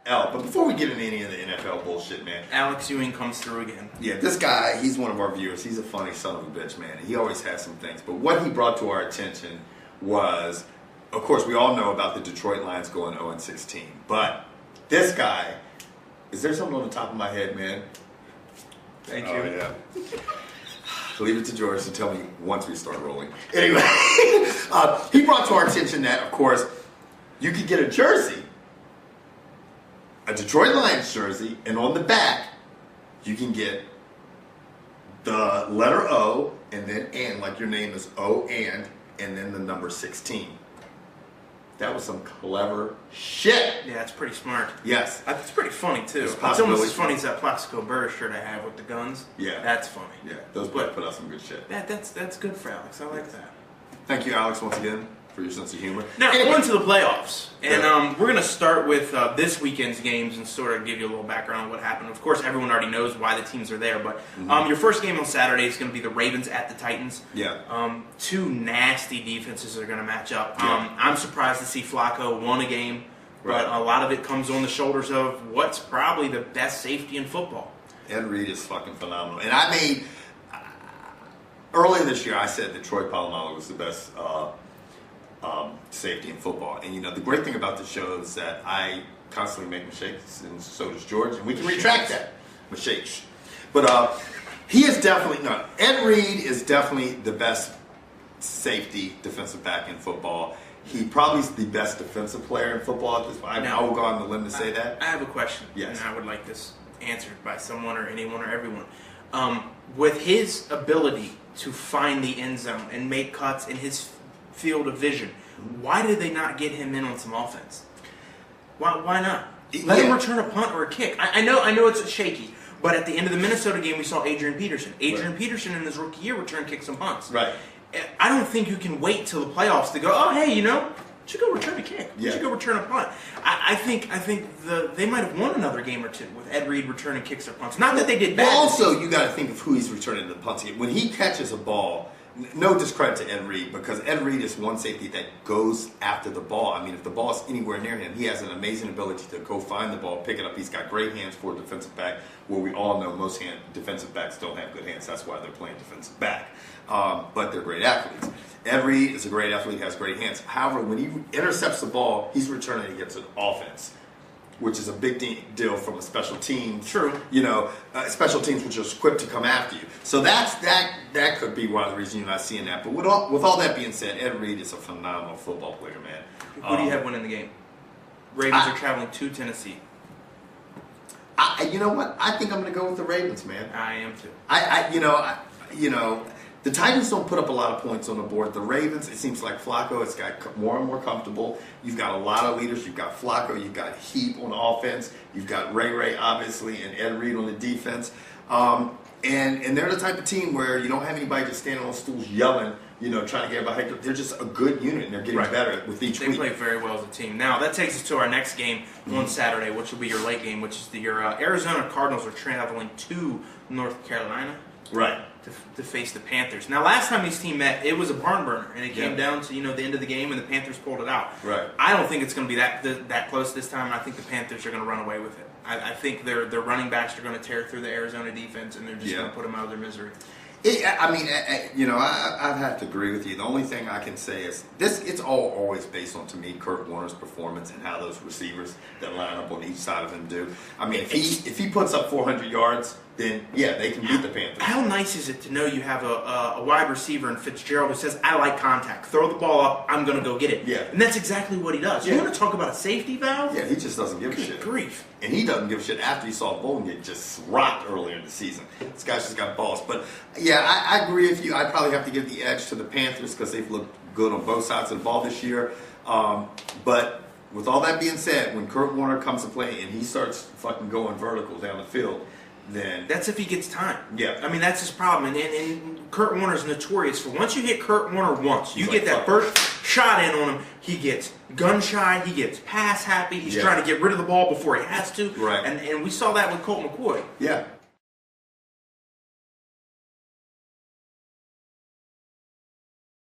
But before we get into any of the NFL bullshit, man. Alex Ewing comes through again. Yeah, this guy, he's one of our viewers. He's a funny son of a bitch, man. He always has some things. But what he brought to our attention was, of course, we all know about the Detroit Lions going 0-16. But this guy, is there something on the top of my head, man? Thank you. Yeah. Leave it to George to tell me once we start rolling. Anyway, he brought to our attention that, of course, you could get a jersey, a Detroit Lions jersey, and on the back, you can get the letter O, and then and, like your name is O and then the number 16. That was some clever shit. Yeah, it's pretty smart. Yes. It's pretty funny, too. It's almost as funny as that Plaxico Burress shirt I have with the guns. Yeah. That's funny. Yeah, those boys put out some good shit. That's good for Alex. I like that. Thank you, Alex, once again, for your sense of humor. Now, on to the playoffs. And we're going to start with this weekend's games and sort of give you a little background on what happened. Of course, everyone already knows why the teams are there, but your first game on Saturday is going to be the Ravens at the Titans. Yeah. Two nasty defenses are going to match up. I'm surprised to see Flacco won a game, but a lot of it comes on the shoulders of what's probably the best safety in football. Ed Reed is fucking phenomenal. And I made, earlier this year, I said that Troy Polamalu was the best safety in football. And, the great thing about the show is that I constantly make mistakes, and so does George, and we can retract that. Mistakes. But he is definitely, Ed Reed is definitely the best safety defensive back in football. He probably is the best defensive player in football at this point. I will go on the limb to say that. I have a question, yes, and I would like this answered by someone or anyone or everyone. With his ability to find the end zone and make cuts in his field of vision, why did they not get him in on some offense? Why not? Let him return a punt or a kick. I know it's shaky, but at the end of the Minnesota game, we saw Adrian Peterson. Peterson in his rookie year returned kicks and punts. Right. I don't think you can wait till the playoffs to go, oh, hey, you should go return a kick. Yeah. You should go return a punt. I think they might have won another game or two with Ed Reed returning kicks or punts. Not that they did bad. Well, also, you got to think of who he's returning the punts. When he catches a ball, no discredit to Ed Reed, because Ed Reed is one safety that goes after the ball. I mean, if the ball is anywhere near him, he has an amazing ability to go find the ball, pick it up. He's got great hands for a defensive back, where we all know most defensive backs don't have good hands. That's why they're playing defensive back. But they're great athletes. Ed Reed is a great athlete, has great hands. However, when he intercepts the ball, he's returning against an offense, which is a big deal from a special teams. True. Special teams which are equipped to come after you. So that could be one of the reasons you're not seeing that. But with all that being said, Ed Reed is a phenomenal football player, man. Who do you have winning the game? Ravens are traveling to Tennessee. You know what? I think I'm going to go with the Ravens, man. I am too. The Titans don't put up a lot of points on the board. The Ravens, it seems like Flacco has got more and more comfortable. You've got a lot of leaders. You've got Flacco. You've got Heap on offense. You've got Ray, obviously, and Ed Reed on the defense. And they're the type of team where you don't have anybody just standing on stools yelling, trying to get everybody. They're just a good unit, and they're getting better with each week. They play very well as a team. Now, that takes us to our next game on Saturday, which will be your late game, which is your Arizona Cardinals are traveling to North Carolina. Right. To face the Panthers. Now, last time this team met, it was a barn burner, and it came down to the end of the game, and the Panthers pulled it out. Right. I don't think it's going to be that close this time. I think the Panthers are going to run away with it. I think their running backs are going to tear through the Arizona defense, and they're just going to put them out of their misery. I have to agree with you. The only thing I can say is this: it's always based on, to me, Kurt Warner's performance and how those receivers that line up on each side of him do. I mean, if he puts up 400 yards, then they can beat the Panthers. How nice is it to know you have a wide receiver in Fitzgerald who says, I like contact. Throw the ball up, I'm going to go get it. Yeah. And that's exactly what he does. Yeah. You want to talk about a safety valve? Yeah, he just doesn't give a shit. Grief. And he doesn't give a shit after he saw Bolden get just rocked earlier in the season. This guy's just got balls. But, I agree with you. I'd probably have to give the edge to the Panthers because they've looked good on both sides of the ball this year. But with all that being said, when Kurt Warner comes to play and he starts fucking going vertical down the field, then that's if he gets time. Yeah. I mean, that's his problem. And Kurt Warner's notorious for once you hit Kurt Warner once, you get that first shot in on him, he gets gun shy, he gets pass happy, he's trying to get rid of the ball before he has to. Right. And we saw that with Colt McCoy. Yeah.